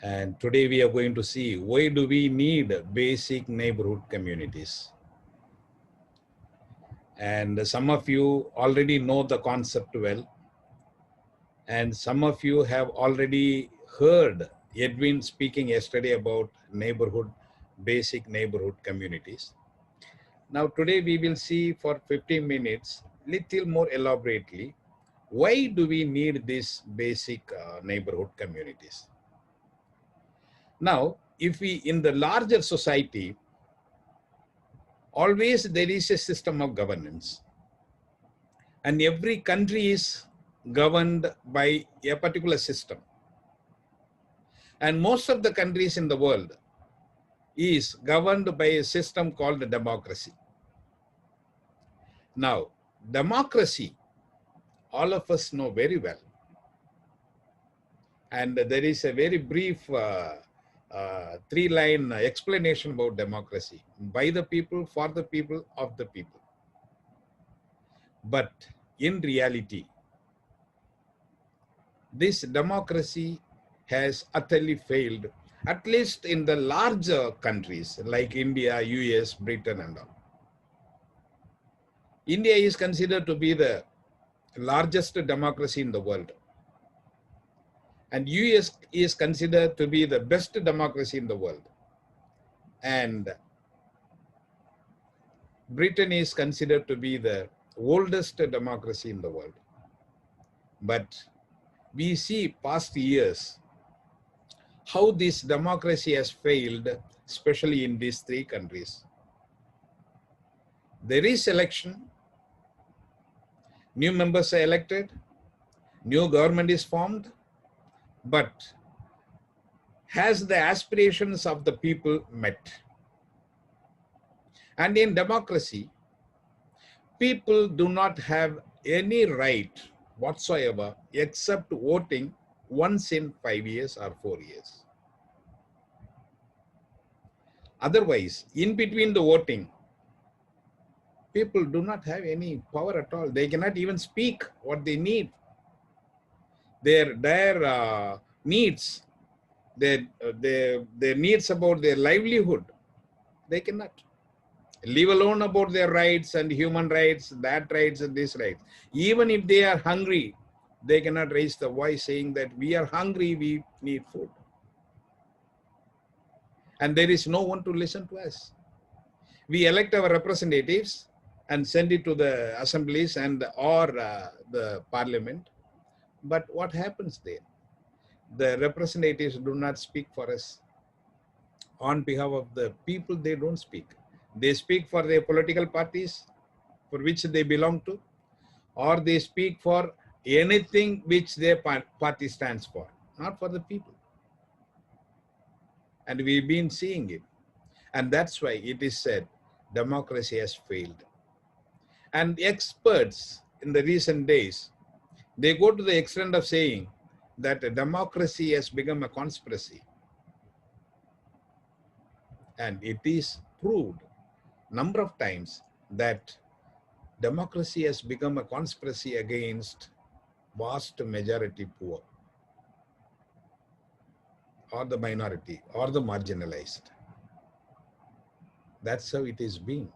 And today we are going to see why do we need basic neighborhood communities. And some of you already know the concept well. And some of you have already heard Edwin speaking yesterday about basic neighborhood communities. Now today we will see for 15 minutes, little more elaborately, why do we need these basic neighborhood communities? Now, if we, in the larger society, always there is a system of governance. And every country is governed by a particular system. And most of the countries in the world is governed by a system called democracy. Now, democracy, all of us know very well. And there is a very brief three-line explanation about democracy: by the people, for the people, of the people. But in reality, this democracy has utterly failed, at least in the larger countries like India, US, Britain and all. India is considered to be the largest democracy in the world. And US is considered to be the best democracy in the world. And Britain is considered to be the oldest democracy in the world. But we see past years how this democracy has failed, especially in these three countries. There is election, new members are elected, new government is formed, but has the aspirations of the people met? And in democracy, people do not have any right whatsoever except voting once in 5 years or 4 years. Otherwise, in between the voting, people do not have any power at all. They cannot even speak what they need. Their needs, their needs about their livelihood, they cannot. Leave alone about their rights and human rights, that rights and this rights. Even if they are hungry, they cannot raise the voice saying that we are hungry, we need food. And there is no one to listen to us. We elect our representatives and send it to the assemblies and or the parliament. But what happens there? The representatives do not speak for us. On behalf of the people, they don't speak. They speak for their political parties for which they belong to, or they speak for anything which their party stands for, not for the people. And we've been seeing it. And that's why it is said democracy has failed. And experts in the recent days, they go to the extent of saying that democracy has become a conspiracy. And it is proved number of times that democracy has become a conspiracy against vast majority poor, or the minority, or the marginalized. That's how it is being.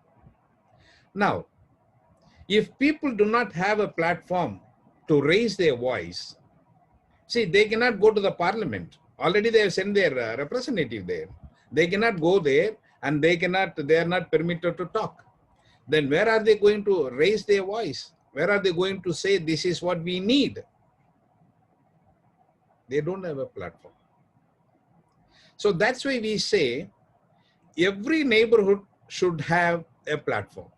Now, if people do not have a platform to raise their voice, see, they cannot go to the parliament. Already they have sent their representative there. They cannot go there, and they are not permitted to talk. Then where are they going to raise their voice? Where are they going to say this is what we need? They don't have a platform. So that's why we say every neighborhood should have a platform.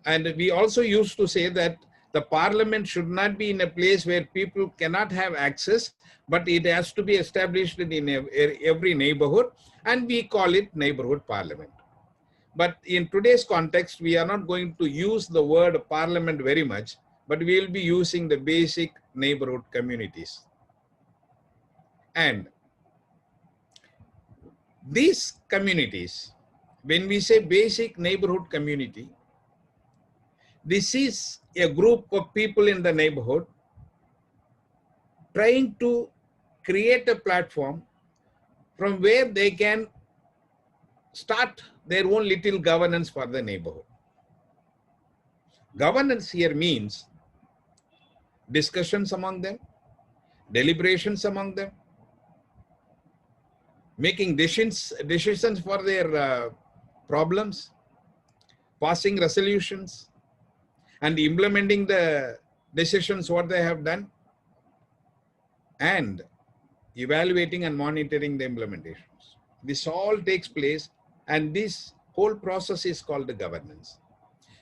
And we also used to say that the parliament should not be in a place where people cannot have access, but it has to be established in every neighborhood, and we call it neighborhood parliament. But in today's context, we are not going to use the word parliament very much, but we will be using the basic neighborhood communities. And these communities, when we say basic neighborhood community, this is a group of people in the neighborhood trying to create a platform from where they can start their own little governance for the neighborhood. Governance here means discussions among them, deliberations among them, making decisions for their problems, passing resolutions, and implementing the decisions what they have done, and evaluating and monitoring the implementations. This all takes place, and this whole process is called the governance.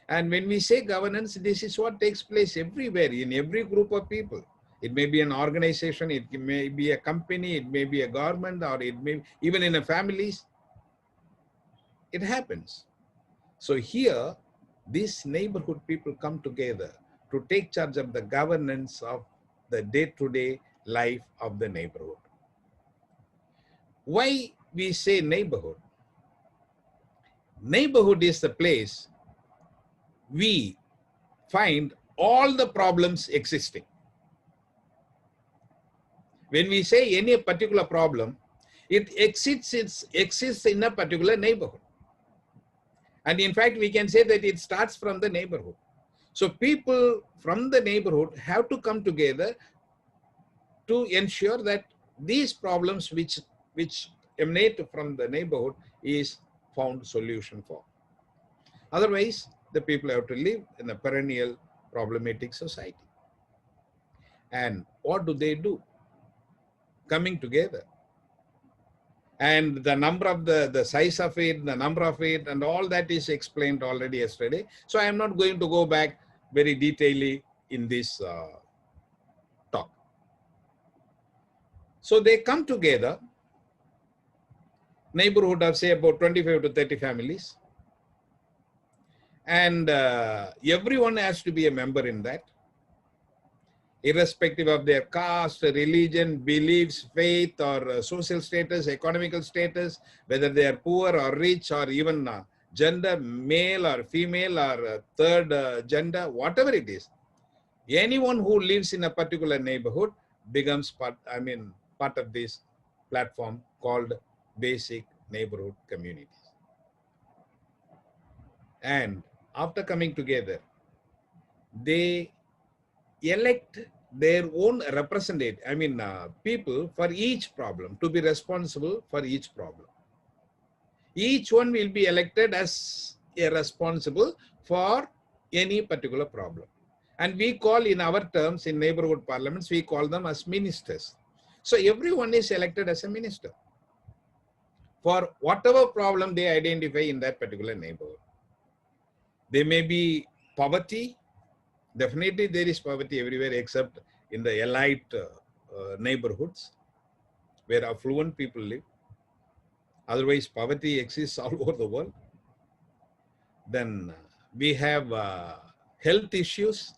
And when we say governance, this is what takes place everywhere, in every group of people. It may be an organization, it may be a company, it may be a government, or it may even in a families. It happens. So here, these neighborhood people come together to take charge of the governance of the day-to-day life of the neighborhood. Why we say neighborhood? Neighborhood is the place we find all the problems existing. When we say any particular problem, it exists in a particular neighborhood. And in fact, we can say that it starts from the neighborhood. So people from the neighborhood have to come together to ensure that these problems which emanate from the neighborhood is found solution for. Otherwise, the people have to live in a perennial problematic society. And what do? Coming together. And the number of the size of it, the number of it, and all that is explained already yesterday. So I am not going to go back very detailedly in this talk. So they come together, neighborhood of say about 25 to 30 families. And everyone has to be a member in that, irrespective of their caste, religion, beliefs, faith, or social status, economical status, whether they are poor or rich, or even gender, male or female, or third gender, whatever it is. Anyone who lives in a particular neighborhood becomes part of this platform called basic neighborhood communities. And after coming together, they elect their own representative, people for each problem, to be responsible for each problem. Each one will be elected as a responsible for any particular problem. And we call, in our terms, in neighborhood parliaments, we call them as ministers. So everyone is elected as a minister for whatever problem they identify in that particular neighborhood. There may be poverty. Definitely there is poverty everywhere except in the elite neighborhoods where affluent people live. Otherwise, poverty exists all over the world. Then we have health issues.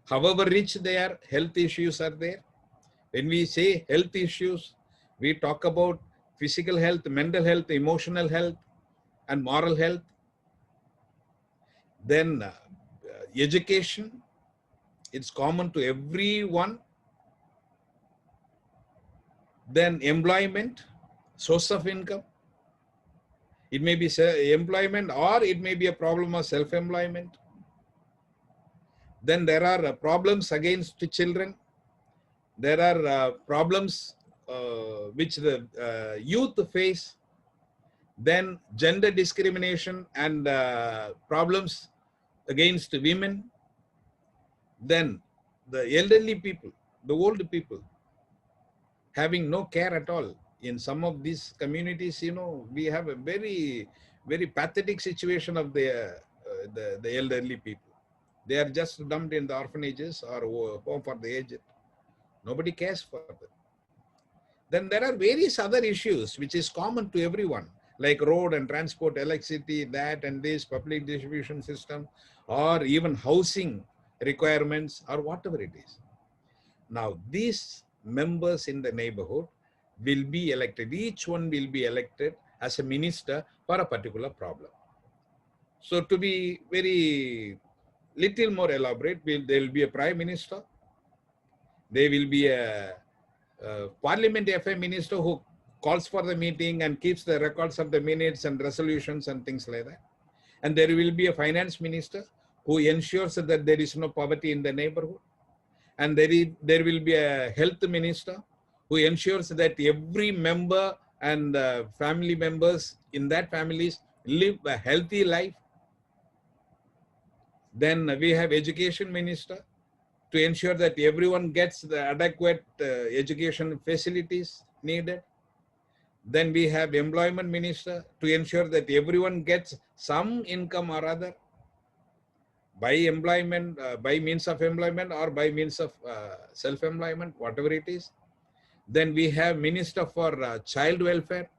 However rich they are, health issues are there. When we say health issues, we talk about physical health, mental health, emotional health, and moral health. Then education, it's common to everyone. Then employment, source of income. It may be employment, or it may be a problem of self-employment. Then there are problems against the children. There are problems which the youth face. Then gender discrimination and problems against women. Then the elderly people, the old people, having no care at all. In some of these communities, we have a very, very pathetic situation of the elderly people. They are just dumped in the orphanages or home for the aged. Nobody cares for them. Then there are various other issues which is common to everyone, like road and transport, electricity, that and this, public distribution system, or even housing requirements, or whatever it is. Now, these members in the neighborhood will be elected. Each one will be elected as a minister for a particular problem. So to be very little more elaborate, there will be a prime minister. There will be a Parliament FA minister who calls for the meeting and keeps the records of the minutes and resolutions and things like that. And there will be a finance minister who ensures that there is no poverty in the neighborhood. And there will be a health minister who ensures that every member and family members in that families live a healthy life. Then we have education minister to ensure that everyone gets the adequate education facilities needed. Then we have employment minister to ensure that everyone gets some income or other by employment, by means of employment or by means of self-employment, whatever it is. Then we have minister for child welfare,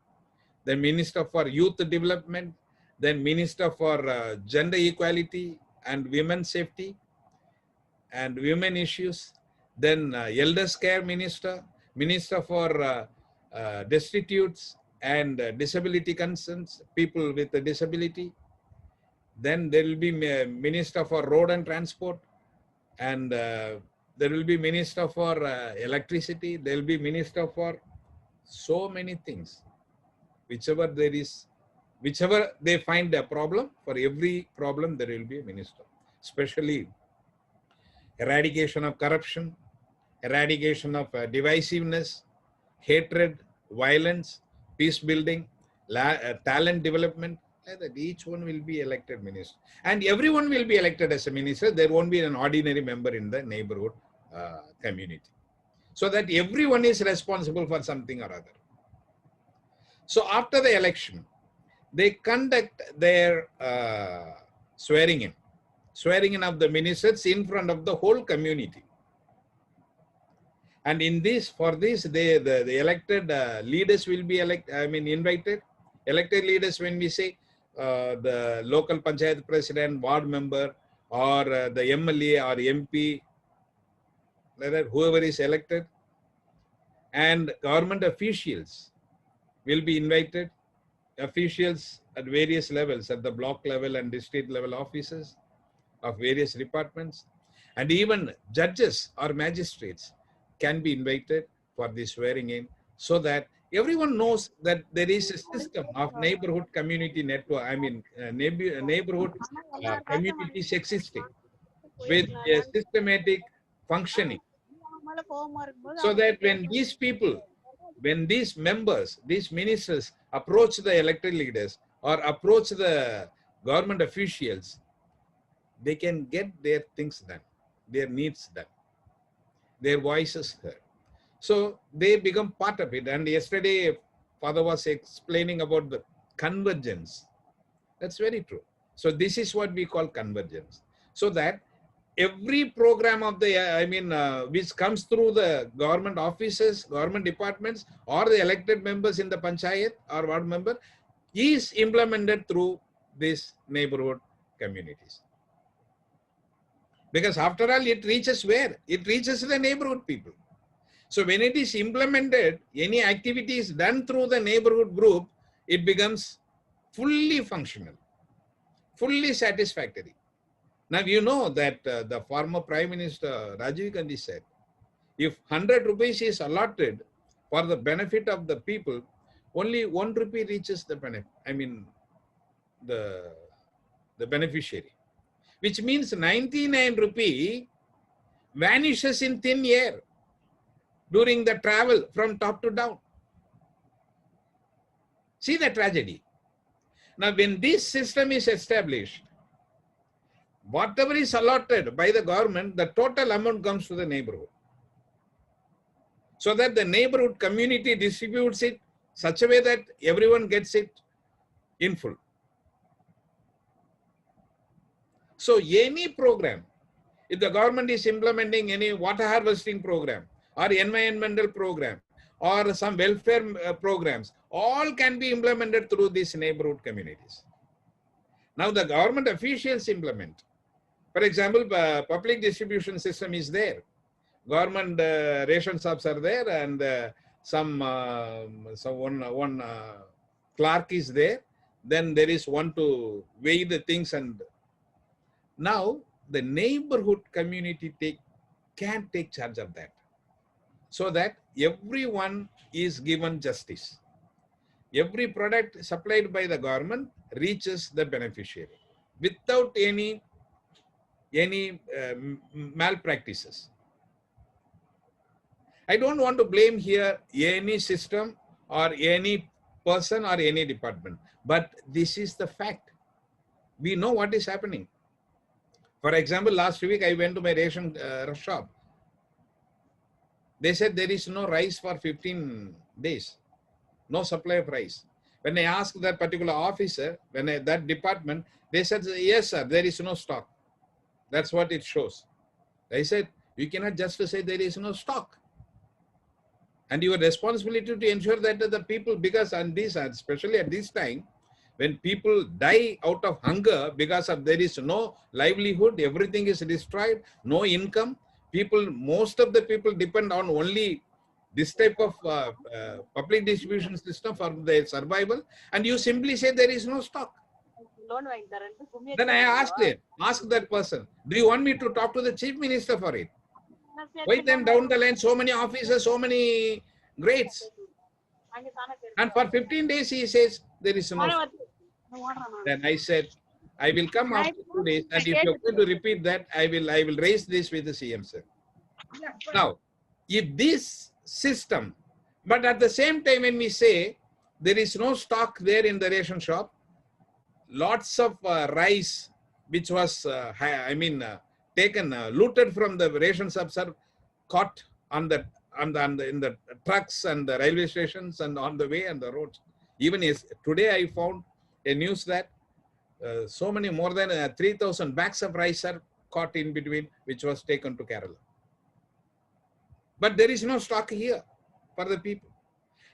then minister for youth development, then minister for gender equality and women's safety and women issues, then elders care minister, minister for destitutes and disability concerns, people with a disability. Then there will be minister for road and transport, and there will be minister for electricity. There will be minister for so many things. Whichever there is, whichever they find a problem, for every problem there will be a minister. Especially eradication of corruption, eradication of divisiveness, hatred, violence, peace building, talent development. That each one will be elected minister, and everyone will be elected as a minister. There won't be an ordinary member in the neighborhood community, so that everyone is responsible for something or other. So after the election, they conduct their swearing in of the ministers in front of the whole community. And in this, for this, the elected leaders will be invited. Elected leaders, when we say the local panchayat president, ward member, or the MLA or MP, whoever is elected, and government officials will be invited. Officials at various levels, at the block level and district level offices of various departments, and even judges or magistrates can be invited for the swearing in, so that everyone knows that there is a system of neighborhood community network, neighborhood communities existing with a systematic functioning, so that when these people, when these members, these ministers approach the elected leaders or approach the government officials, they can get their things done, their needs done, their voices heard. So they become part of it. And yesterday, Father was explaining about the convergence. That's very true. So this is what we call convergence. So that every program of the, which comes through the government offices, government departments, or the elected members in the panchayat or ward member is implemented through these neighborhood communities. Because after all, it reaches where? It reaches the neighborhood people. So when it is implemented, any activity is done through the neighborhood group, it becomes fully functional, fully satisfactory. Now you know that the former Prime Minister Rajiv Gandhi said, if 100 rupees is allotted for the benefit of the people, only 1 rupee reaches the benefit, the beneficiary, which means 99 rupee vanishes in thin air during the travel from top to down. See the tragedy. Now, when this system is established, whatever is allotted by the government, the total amount comes to the neighborhood, so that the neighborhood community distributes it such a way that everyone gets it in full. So any program, if the government is implementing any water harvesting program or environmental program or some welfare programs, all can be implemented through these neighborhood communities. Now the government officials implement. For example, public distribution system is there. Government ration shops are there, and one clerk is there. Then there is one to weigh the things, and now the neighborhood community can take charge of that. so that everyone is given justice. Every product supplied by the government reaches the beneficiary without any malpractices. I don't want to blame here any system or any person or any department, but this is the fact. We know what is happening. For example, last week I went to my ration shop. They said there is no rice for 15 days, no supply of rice. When I asked that particular officer, that department, they said, yes, sir, there is no stock. That's what it shows. I said, you cannot just say there is no stock. And your responsibility to ensure that the people, because on this, especially at this time, when people die out of hunger because of there is no livelihood, everything is destroyed, no income, people, most of the people depend on only this type of public distribution system for their survival, and you simply say there is no stock. Then I asked that person, do you want me to talk to the chief minister for it? Why then down the line, so many officers, so many grades? And for 15 days, he says, there is no stock. Then I said, I will come after 2 days, and if you're going to repeat that, I will raise this with the CM, sir. Now, if this system, but at the same time when we say there is no stock there in the ration shop, lots of rice which was taken, looted from the ration shops are caught in the trucks and the railway stations and on the way and the roads. Even today I found a news that so many, more than 3,000 bags of rice are caught in between, which was taken to Kerala. But there is no stock here for the people.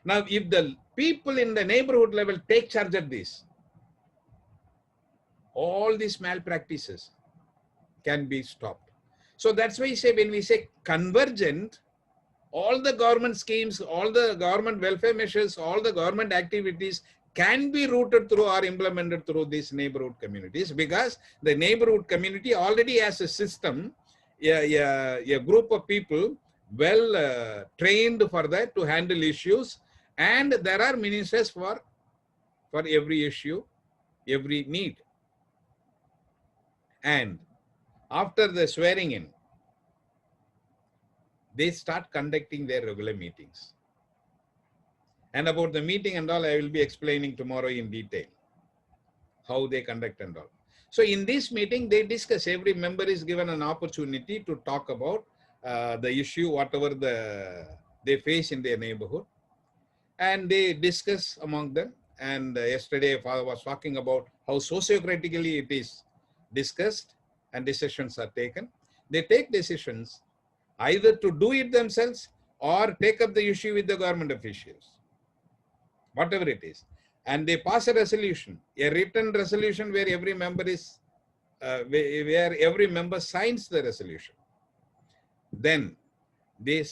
Now, if the people in the neighborhood level take charge of this, all these malpractices can be stopped. So that's why when we say convergent, all the government schemes, all the government welfare measures, all the government activities can be routed through or implemented through these neighborhood communities, because the neighborhood community already has a system, a group of people well trained for that to handle issues, and there are ministers for every issue, every need. And after the swearing in, they start conducting their regular meetings. And about the meeting and all, I will be explaining tomorrow in detail how they conduct and all. So in this meeting, they discuss, every member is given an opportunity to talk about the issue, whatever they face in their neighborhood. And they discuss among them. And yesterday, Father was talking about how socio-critically it is discussed and decisions are taken. They take decisions either to do it themselves or take up the issue with the government officials, whatever it is. And they pass a resolution, a written resolution where every member is, where every member signs the resolution. Then they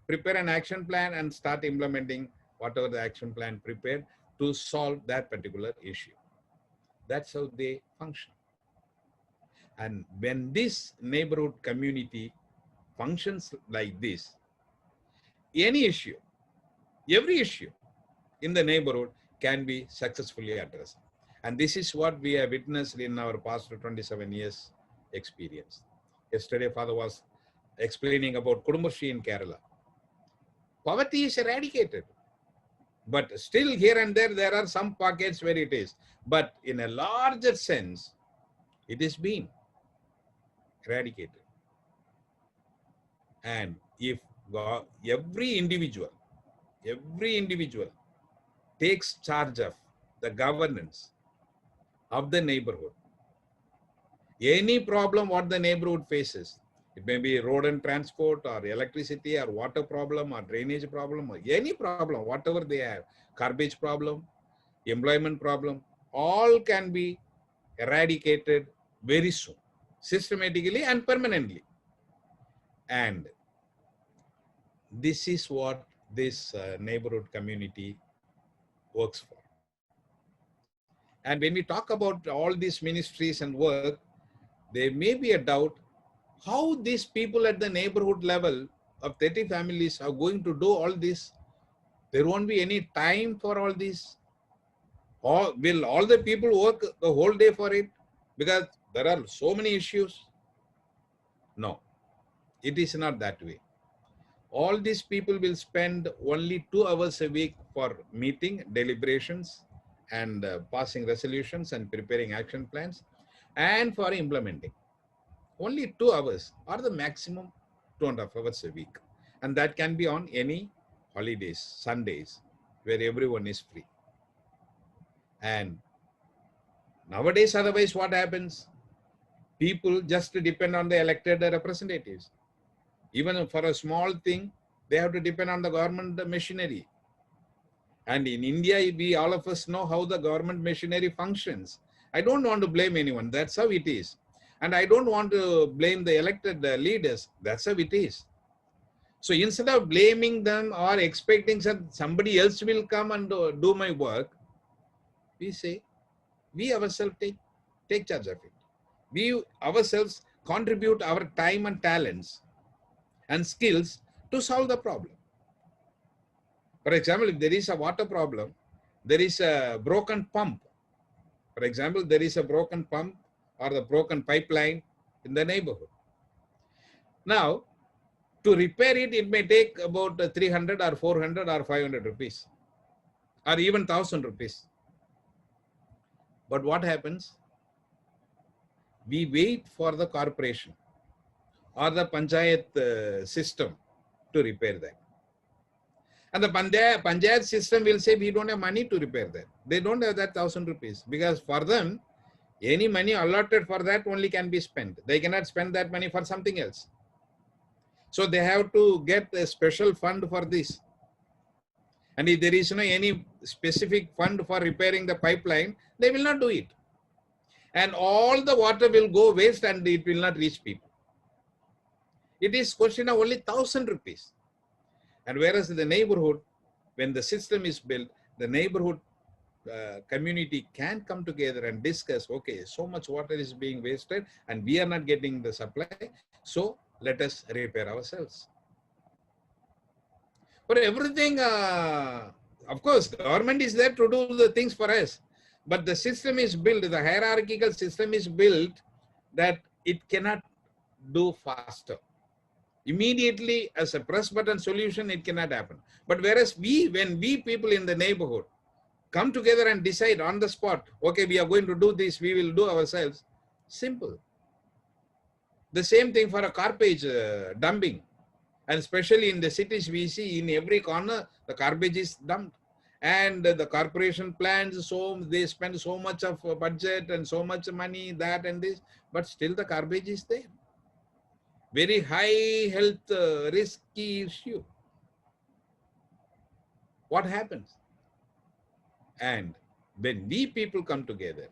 prepare an action plan and start implementing whatever the action plan prepared to solve that particular issue. That's how they function. And when this neighborhood community functions like this, any issue, every issue in the neighborhood can be successfully addressed. And this is what we have witnessed in our past 27 years experience. Yesterday, Father was explaining about Kudumbashree in Kerala. Poverty is eradicated. But still here and there are some pockets where it is. But in a larger sense, it is being eradicated. And if every individual takes charge of the governance of the neighborhood, any problem what the neighborhood faces, it may be road and transport or electricity or water problem or drainage problem or any problem, whatever they have, garbage problem, employment problem, all can be eradicated very soon, systematically and permanently. And this is what this neighborhood community works for. And when we talk about all these ministries and work, there may be a doubt how these people at the neighborhood level of 30 families are going to do all this, there won't be any time for all this. Or will all the people work the whole day for it? Because there are so many issues. No, it is not that way. All these people will spend only 2 hours a week for meeting, deliberations, and passing resolutions and preparing action plans, and for implementing. Only 2 hours or the maximum 2.5 hours a week. And that can be on any holidays, Sundays, where everyone is free. And nowadays, otherwise, what happens? People just depend on the elected representatives. Even for a small thing, they have to depend on the government machinery. And in India, we all of us know how the government machinery functions. I don't want to blame anyone. That's how it is. And I don't want to blame the elected leaders. That's how it is. So instead of blaming them or expecting that somebody else will come and do my work, we say, we ourselves take charge of it. We ourselves contribute our time and talents and skills to solve the problem. For example, if there is a water problem, there is a broken pump. For example, there is a broken pump or the broken pipeline in the neighborhood. Now, to repair it, it may take about 300 or 400 or 500 rupees or even 1,000 rupees. But what happens? We wait for the corporation or the panchayat system to repair that. And the panchayat system will say, we don't have money to repair that. They don't have that 1,000 rupees because for them, any money allotted for that only can be spent. They cannot spend that money for something else. So they have to get a special fund for this. And if there is no any specific fund for repairing the pipeline, they will not do it. And all the water will go waste and it will not reach people. It is question of only 1,000 rupees. And whereas in the neighborhood, when the system is built, the neighborhood community can come together and discuss, okay, so much water is being wasted and we are not getting the supply. So let us repair ourselves. For everything, of course, government is there to do the things for us. But the system is built, the hierarchical system is built that it cannot do faster. Immediately as a press button solution, it cannot happen. But whereas when we people in the neighborhood come together and decide on the spot, okay, we are going to do this, we will do ourselves, simple. The same thing for a garbage dumping. And especially in the cities, we see in every corner, the garbage is dumped. And the corporation plans, so they spend so much of budget and so much money, that and this, but still the garbage is there. Very high health risky issue. What happens? And when we people come together,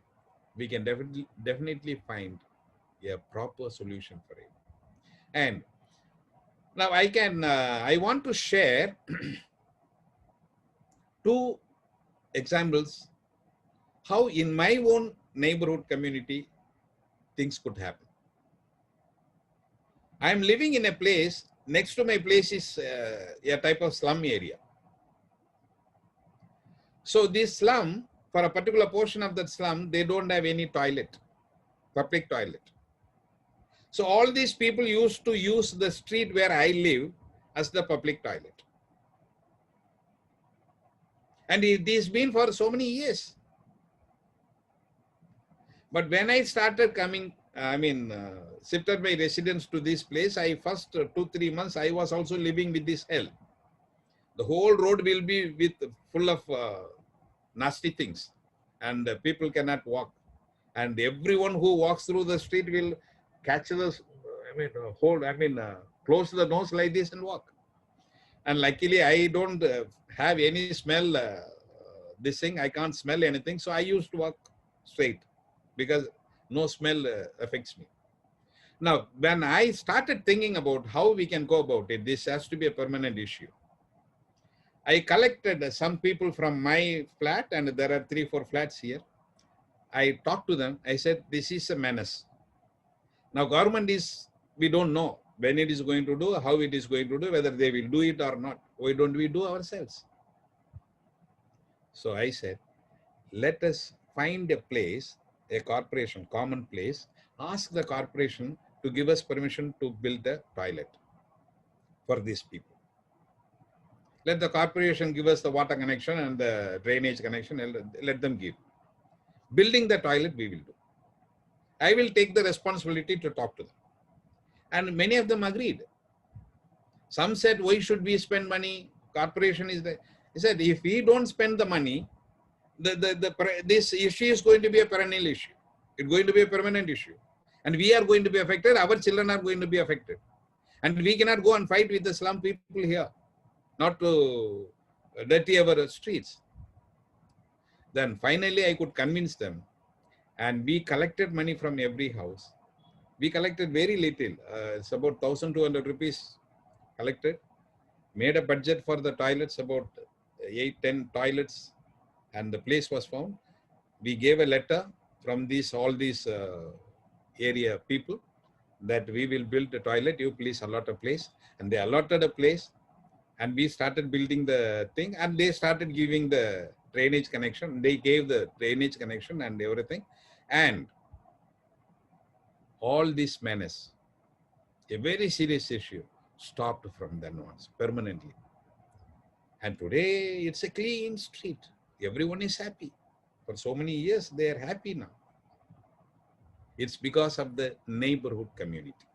we can definitely find a proper solution for it. And now I want to share two examples how in my own neighborhood community things could happen. I am living in a place, next to my place is a type of slum area. So this slum, for a particular portion of that slum, they don't have any toilet, public toilet. So all these people used to use the street where I live as the public toilet. And it has been for so many years. But when I started coming, shifted my residence to this place, I first 2-3 months, I was also living with this hell. The whole road will be full of nasty things and people cannot walk. And everyone who walks through the street will catch the, close the nose like this and walk. And luckily I don't have any smell, this thing, I can't smell anything. So I used to walk straight because no smell affects me. Now, when I started thinking about how we can go about it, this has to be a permanent issue. I collected some people from my flat, and there are 3-4 flats here. I talked to them. I said, this is a menace. Now, government is, we don't know. when it is going to do, how it is going to do, whether they will do it or not. Why don't we do ourselves? So I said, let us find a place, a corporation, common place, ask the corporation to give us permission to build a toilet for these people. Let the corporation give us the water connection and the drainage connection, and let them give. Building the toilet we will do. I will take the responsibility to talk to them. And many of them agreed. Some said, why should we spend money? Corporation is there. He said, if we don't spend the money, this issue is going to be a perennial issue. It's going to be a permanent issue. And we are going to be affected. Our children are going to be affected. And we cannot go and fight with the slum people here, not to dirty our streets. Then finally I could convince them. And we collected money from every house. We collected very little. It's about 1,200 rupees collected. Made a budget for the toilets, about 8-10 toilets. And the place was found. We gave a letter from all these area people that we will build a toilet, you please allot a place. And they allotted a place, and we started building the thing, and they started giving the drainage connection. They gave the drainage connection and everything. And all this menace, a very serious issue, stopped from then on permanently. And today it's a clean street. Everyone is happy. For so many years, they are happy now. It's because of the neighborhood community.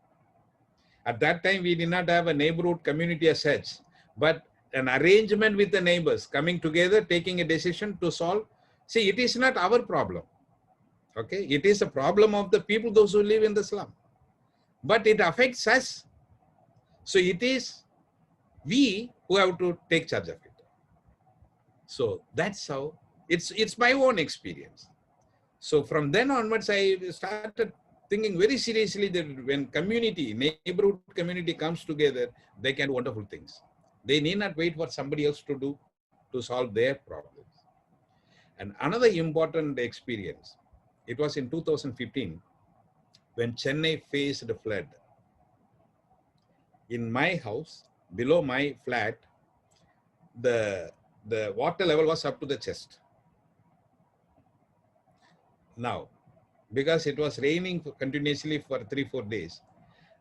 At that time, we did not have a neighborhood community as such, but an arrangement with the neighbors coming together, taking a decision to solve. See, it is not our problem. Okay, it is a problem of the people, those who live in the slum. But it affects us. So it is we who have to take charge of it. So that's how, it's my own experience. So from then onwards, I started thinking very seriously that when neighborhood community comes together, they can do wonderful things. They need not wait for somebody else to do to solve their problems. And another important experience, it was in 2015 when Chennai faced a flood. In my house, below my flat, the water level was up to the chest. Now, because it was raining continuously for 3-4 days,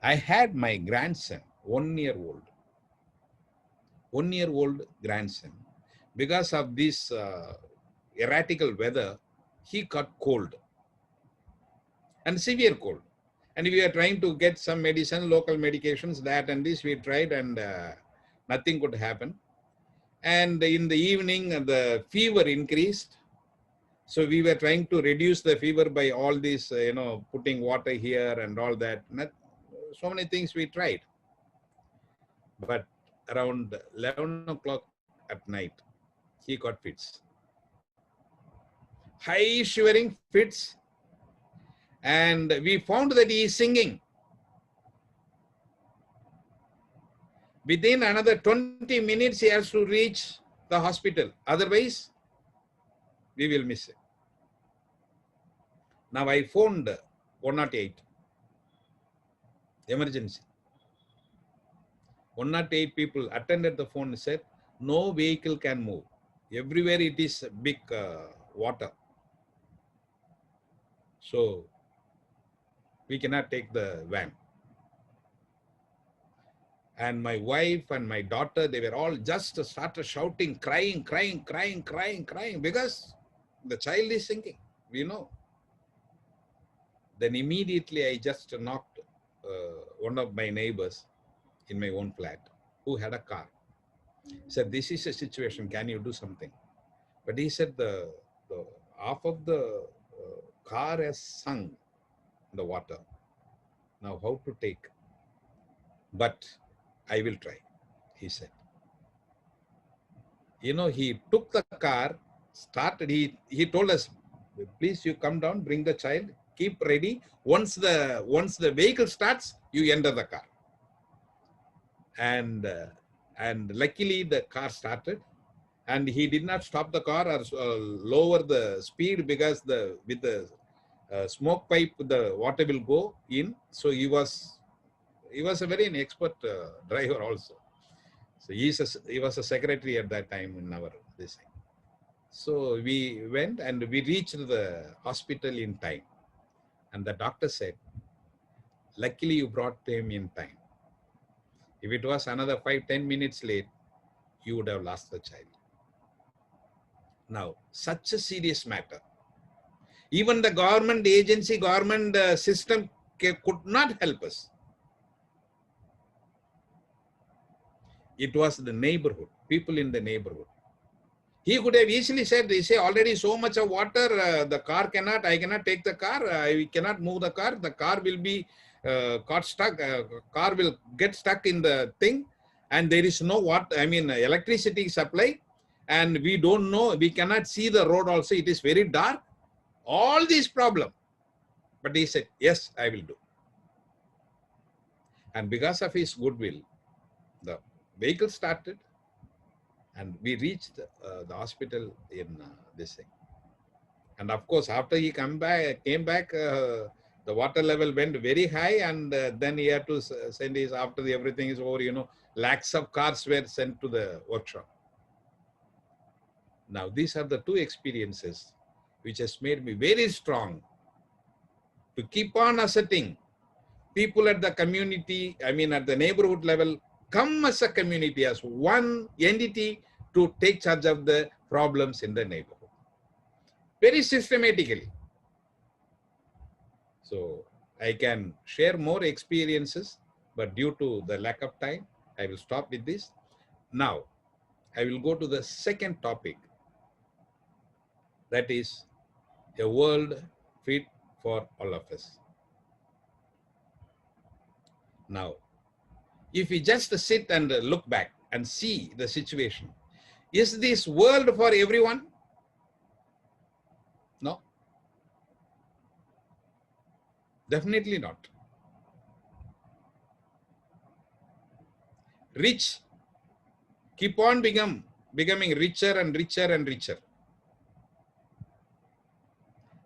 I had my grandson, 1-year-old grandson. Because of this erratical weather, he got cold and severe cold. And we are trying to get some medicine, local medications, that and this we tried, and nothing could happen. And in the evening, the fever increased. So we were trying to reduce the fever by all these, putting water here and all that. So many things we tried. But around 11 o'clock at night, he got fits. High shivering fits. And we found that he is singing. Within another 20 minutes, he has to reach the hospital. Otherwise, we will miss it. Now I phoned 108, emergency. 108 people attended the phone and said, no vehicle can move. Everywhere it is big water. So we cannot take the van. And my wife and my daughter, they were all just started shouting, crying, because the child is sinking, we know. Then immediately I just knocked one of my neighbors in my own flat who had a car. He said, this is a situation, can you do something? But he said the half of the car has sunk in the water. Now how to take? But I will try, he said. He took the car, started, he told us, please you come down, bring the child, keep ready. Once the vehicle starts, you enter the car. And luckily the car started, and he did not stop the car or lower the speed, because with the smoke pipe, the water will go in. So he was he was a very expert driver also. So he was a secretary at that time in our this thing. So we went and we reached the hospital in time. And the doctor said, luckily you brought him in time. If it was another 5-10 minutes late, you would have lost the child. Now, such a serious matter. Even the government agency, government system could not help us. It was the neighborhood, people in the neighborhood. He could have easily said, they say already so much of water, the car cannot, I cannot take the car, I cannot move the car will be got stuck, car will get stuck in the thing, and there is no electricity supply, and we don't know, we cannot see the road also, it is very dark, all these problems. But he said, yes, I will do. And because of his goodwill, the vehicle started, and we reached the hospital in this thing. And of course, after he came back, the water level went very high, and then he had to send his, after everything is over, lakhs of cars were sent to the workshop. Now, these are the two experiences which has made me very strong to keep on asserting people at the community, at the neighborhood level, come as a community, as one entity to take charge of the problems in the neighborhood. Very systematically. So I can share more experiences, but due to the lack of time, I will stop with this. Now, I will go to the second topic, that is a world fit for all of us. Now, if we just sit and look back and see the situation, is this world for everyone? No. Definitely not. Rich keep on becoming richer and richer and richer.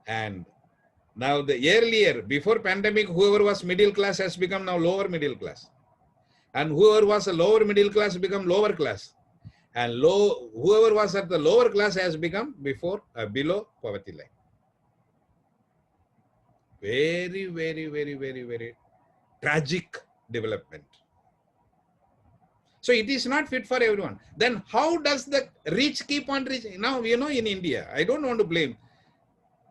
And now the earlier, before pandemic, whoever was middle class has become now lower middle class. And whoever was a lower middle class become lower class. And whoever was at the lower class has become below poverty line. Very, very, very, very, very tragic development. So it is not fit for everyone. Then how does the rich keep on reaching? Now, in India, I don't want to blame.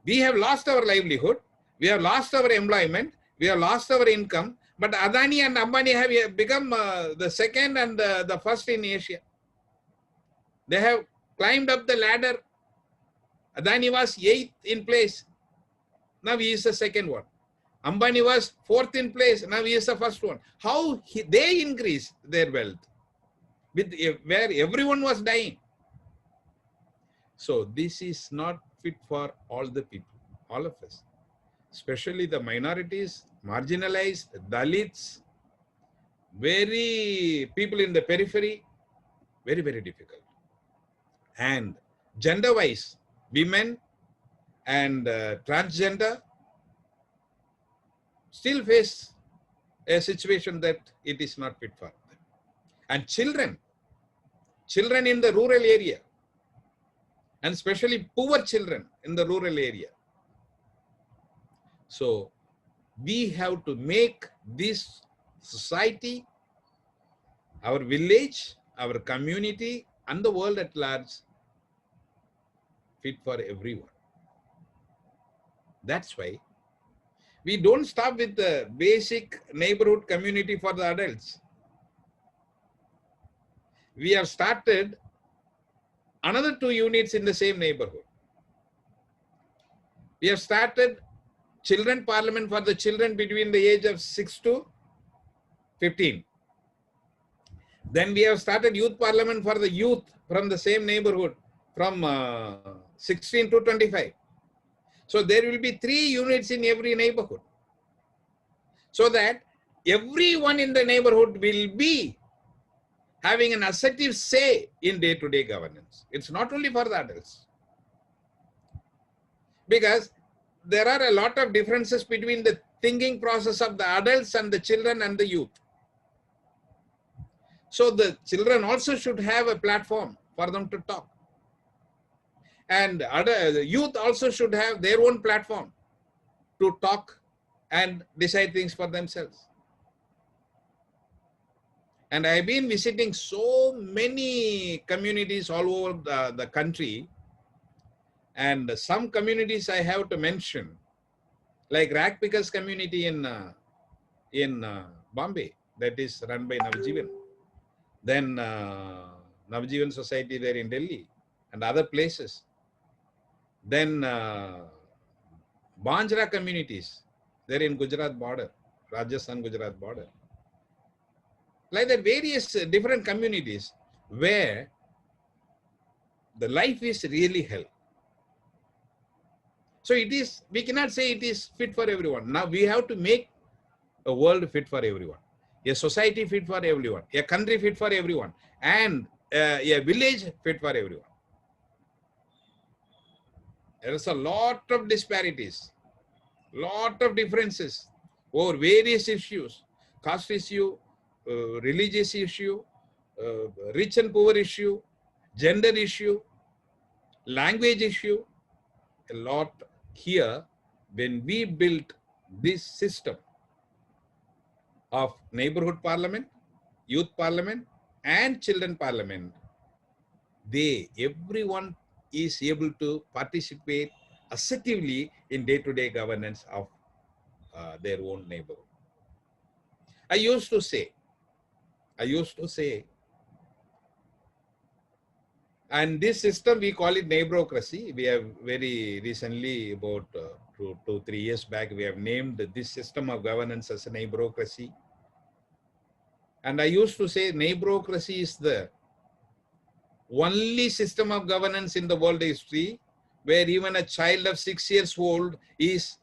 We have lost our livelihood. We have lost our employment. We have lost our income. But Adani and Ambani have become the second and the first in Asia. They have climbed up the ladder. Adani was 8th in place. Now he is the second one. Ambani was 4th in place. Now he is the first one. How they increased their wealth where everyone was dying. So this is not fit for all the people, all of us, especially the minorities, marginalized, Dalits, very people in the periphery, very, very difficult. And gender-wise, women and transgender still face a situation that it is not fit for them. And children in the rural area, and especially poor children in the rural area. So we have to make this society, our village, our community, and the world at large fit for everyone. That's why we don't stop with the basic neighborhood community for the adults. We have started another 2 units in the same neighborhood. We have started children parliament for the children between the age of 6 to 15. Then we have started youth parliament for the youth from the same neighborhood from 16 to 25. So there will be 3 units in every neighborhood, so that everyone in the neighborhood will be having an assertive say in day-to-day governance. It's not only for the adults. Because there are a lot of differences between the thinking process of the adults and the children and the youth. So the children also should have a platform for them to talk. And the youth also should have their own platform to talk and decide things for themselves. And I've been visiting so many communities all over the country. And some communities I have to mention, like Rag Pickers community in Bombay, that is run by Navjeevan. Then Navjeevan Society there in Delhi and other places. Then Banjara communities there in Gujarat border, Rajasthan Gujarat border. Like that, various different communities where the life is really hell. So it is, we cannot say it is fit for everyone. Now we have to make a world fit for everyone, a society fit for everyone, a country fit for everyone, and a village fit for everyone. There is a lot of disparities, lot of differences over various issues, caste issue, religious issue, rich and poor issue, gender issue, language issue, a lot here. When we built this system of neighborhood parliament, youth parliament, and children parliament, everyone is able to participate assertively in day-to-day governance of their own neighborhood. I used to say, and this system, we call it neighborocracy. We have very recently, about 2-3 years back, we have named this system of governance as a neighborocracy. And I used to say neighborocracy is the only system of governance in the world history where even a child of 6 years old is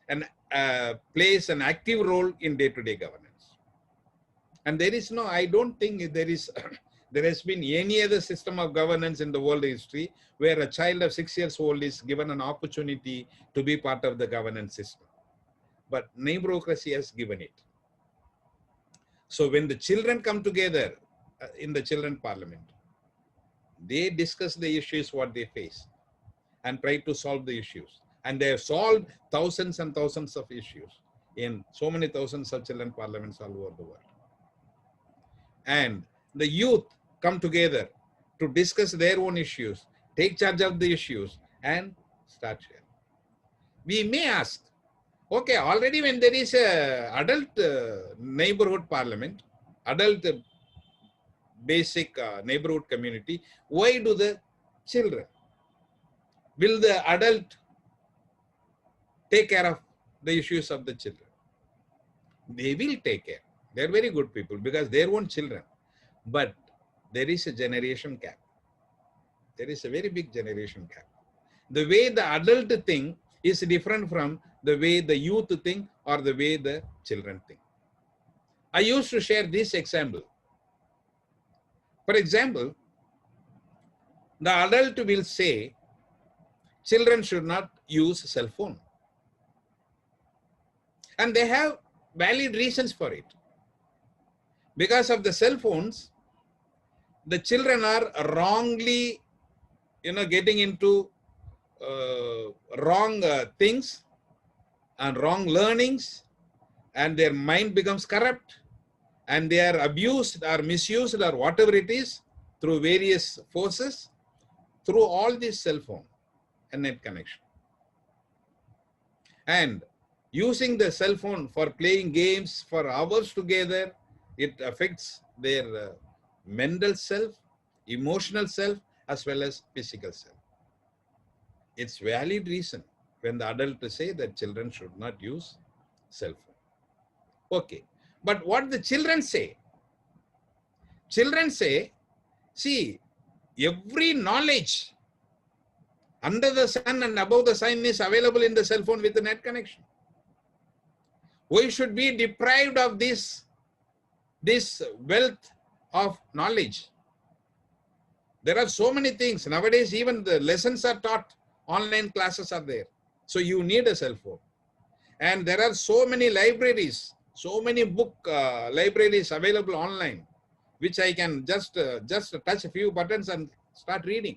plays an active role in day-to-day governance. And there is no, I don't think there is there has been any other system of governance in the world history where a child of 6 years old is given an opportunity to be part of the governance system. But neighborocracy has given it. So when the children come together in the children parliament, they discuss the issues what they face and try to solve the issues. And they have solved thousands and thousands of issues in so many thousands of children parliaments all over the world. And the youth come together to discuss their own issues, take charge of the issues, and start sharing. We may ask, okay, already when there is a adult neighborhood parliament, adult basic neighborhood community, why do the children? Will the adult take care of the issues of the children? They will take care. They're very good people because they own children. But there is a generation gap. There is a very big generation gap. The way the adult think is different from the way the youth think or the way the children think. I used to share this example. For example, the adult will say, children should not use cell phone. And they have valid reasons for it. Because of the cell phones, the children are wrongly, getting into wrong things and wrong learnings, and their mind becomes corrupt, and they are abused or misused or whatever it is through various forces, through all this cell phone and net connection. And using the cell phone for playing games for hours together, it affects their mental self, emotional self, as well as physical self. It's valid reason when the adult say that children should not use cell phone. Okay, but what the children say? Children say, see, every knowledge under the sun and above the sun is available in the cell phone with the net connection. We should be deprived of this wealth of knowledge. There are so many things. Nowadays, even the lessons are taught, online classes are there. So you need a cell phone. And there are so many libraries, so many book libraries available online which I can just touch a few buttons and start reading.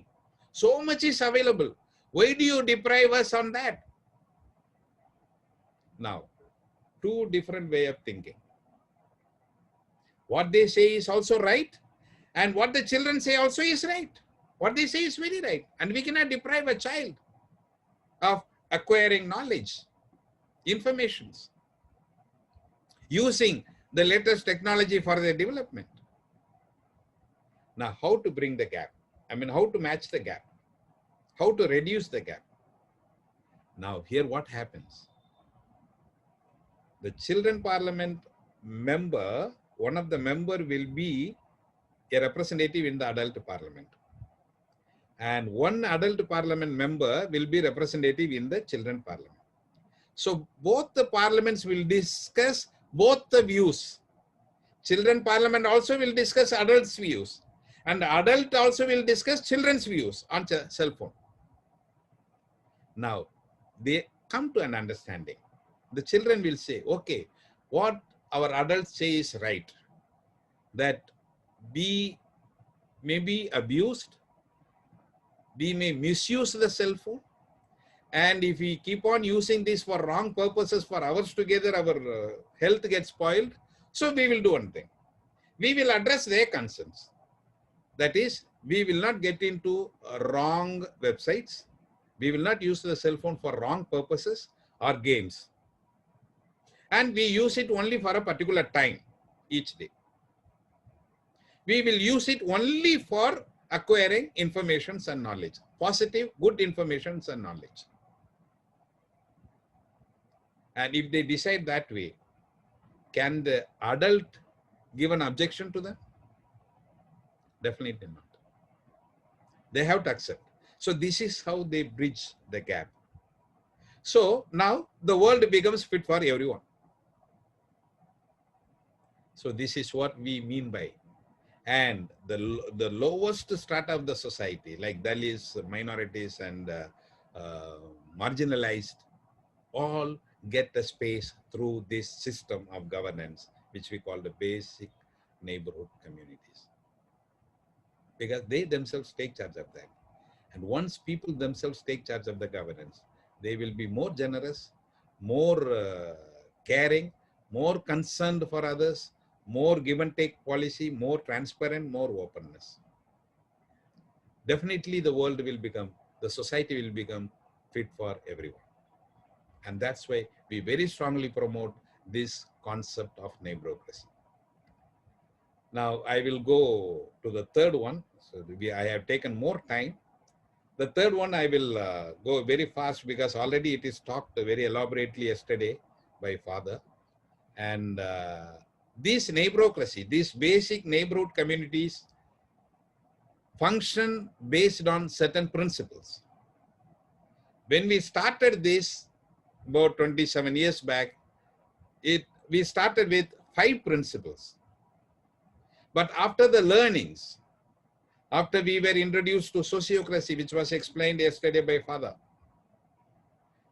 So much is available. Why do you deprive us on that? Now, two different way of thinking. What they say is also right, and what the children say also is right. What they say is very right, and we cannot deprive a child of acquiring knowledge, informations, using the latest technology for their development. Now, how to bring the gap? I mean, how to match the gap? How to reduce the gap? Now, here what happens? The children parliament member, one of the member will be a representative in the adult parliament. And one adult parliament member will be representative in the children parliament. So both the parliaments will discuss both the views. Children parliament also will discuss adults' views. And adult also will discuss children's views on cell phone. Now, they come to an understanding. The children will say, okay, what our adults say is right. That we may be abused, we may misuse the cell phone, and if we keep on using this for wrong purposes for hours together, our health gets spoiled. So we will do one thing. We will address their concerns. That is, we will not get into wrong websites. We will not use the cell phone for wrong purposes or games. And we use it only for a particular time each day. We will use it only for acquiring information and knowledge, positive, good information and knowledge. And if they decide that way, can the adult give an objection to them? Definitely not. They have to accept. So this is how they bridge the gap. So now the world becomes fit for everyone. So this is what we mean by. And the lowest strata of the society, like Dalits, minorities, and marginalized, all get a space through this system of governance, which we call the basic neighborhood communities. Because they themselves take charge of that. And once people themselves take charge of the governance, they will be more generous, more caring, more concerned for others, more give and take policy, more transparent, more openness. Definitely the world will become, the society will become fit for everyone. And that's why we very strongly promote this concept of neighborocracy. Now I will go to the third one. So I have taken more time. The third one I will go very fast because already it is talked very elaborately yesterday by Father. And this neighborocracy, these basic neighborhood communities function based on certain principles. When we started this about 27 years back, we started with 5 principles. But after the learnings, after we were introduced to sociocracy, which was explained yesterday by Father,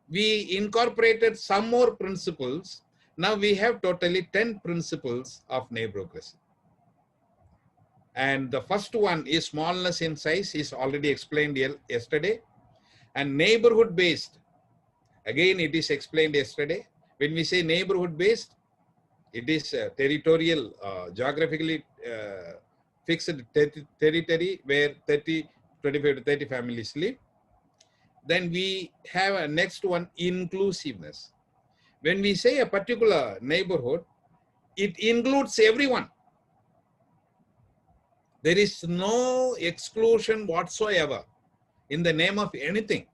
we incorporated some more principles. Now we have totally 10 principles of neighborocracy. And the first one is smallness in size, is already explained yesterday. And neighborhood based, again it is explained yesterday. When we say neighborhood based, it is territorial, geographically fixed territory where 25 to 30 families live. Then we have a next one, inclusiveness. When we say a particular neighborhood, it includes everyone. There is no exclusion whatsoever in the name of anything.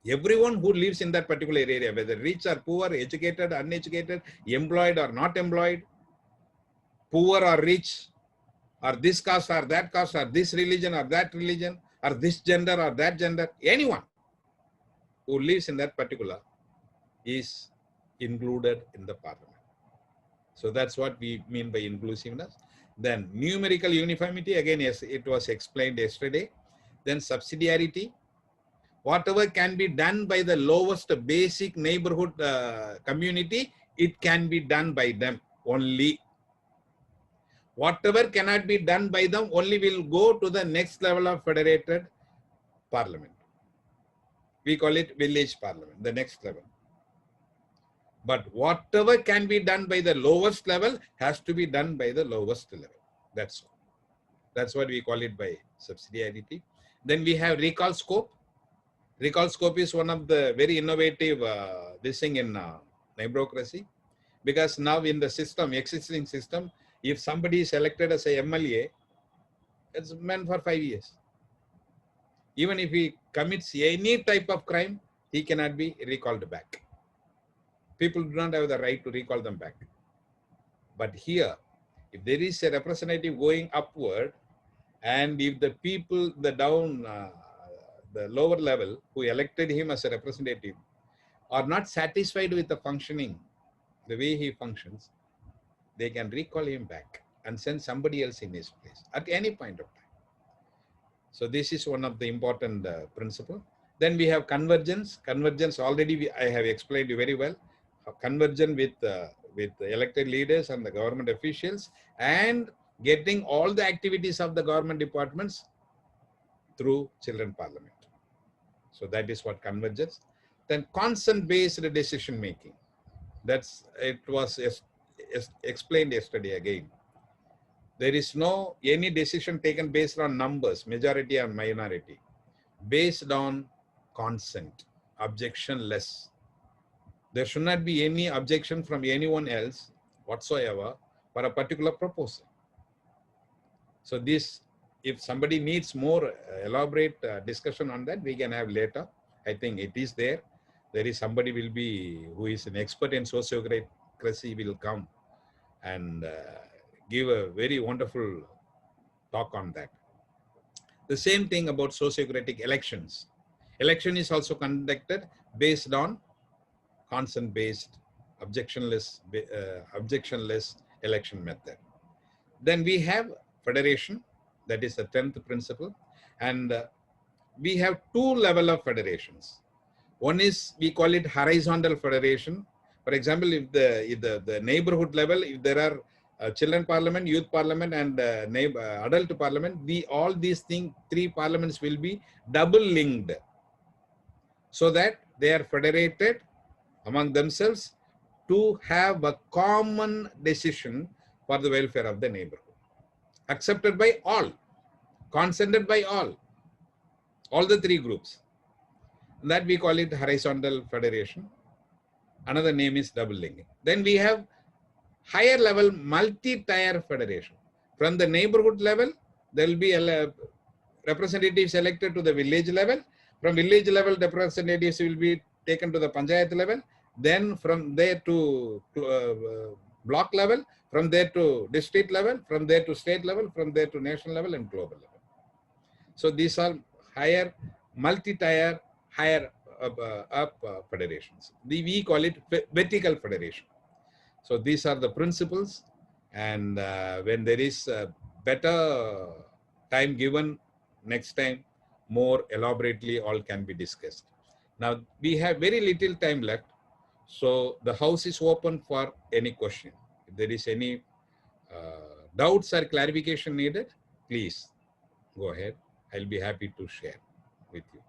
Everyone who lives in that particular area, whether rich or poor, educated, uneducated, employed or not employed, poor or rich, or this caste or that caste, or this religion or that religion, or this gender or that gender, anyone who lives in that particular is included in the parliament. So that's what we mean by inclusiveness. Then numerical uniformity, again, yes, it was explained yesterday. Then subsidiarity. Whatever can be done by the lowest basic neighborhood community, it can be done by them only. Whatever cannot be done by them only will go to the next level of federated parliament. We call it village parliament, the next level. But whatever can be done by the lowest level has to be done by the lowest level. That's all. That's what we call it by subsidiarity. Then we have recall scope. Recall scope is one of the very innovative this thing in neighborocracy, because now in the system, existing system, if somebody is elected as a MLA, it's meant for 5 years. Even if he commits any type of crime, he cannot be recalled back. People do not have the right to recall them back. But here, if there is a representative going upward, and if the people, the lower level who elected him as a representative are not satisfied with the functioning, the way he functions, they can recall him back and send somebody else in his place at any point of time. So this is one of the important principle. Then we have convergence. Convergence already I have explained you very well. Convergence with the elected leaders and the government officials, and getting all the activities of the government departments through children parliament. So that is what convergence. Then consent-based decision making. It was explained yesterday again. There is no any decision taken based on numbers, majority or minority, based on consent, objectionless. There should not be any objection from anyone else whatsoever for a particular proposal. So this, if somebody needs more elaborate discussion on that, we can have later. I think it is there. There is somebody will be who is an expert in sociocracy will come and give a very wonderful talk on that. The same thing about sociocratic elections. Election is also conducted based on consent-based, objectionless election method. Then we have federation, that is the 10th principle, and we have two levels of federations. One is, we call it horizontal federation. For example, if the neighborhood level, if there are children parliament, youth parliament, and adult parliament, all these things, three parliaments will be double linked, so that they are federated among themselves to have a common decision for the welfare of the neighborhood, accepted by all, consented by all the three groups. That we call it horizontal federation. Another name is double linking. Then we have higher level multi-tier federation. From the neighborhood level, there will be representatives elected to the village level. From village level, representatives will be taken to the panchayat level. Then from there to block level, from there to district level, from there to state level, from there to national level and global level. So these are higher multi-tier, higher up federations. We call it vertical federation. So these are the principles, and when there is better time given, next time more elaborately all can be discussed. Now we have very little time left, so the house is open for any question. If there is any doubts or clarification needed, please go ahead. I'll be happy to share with you.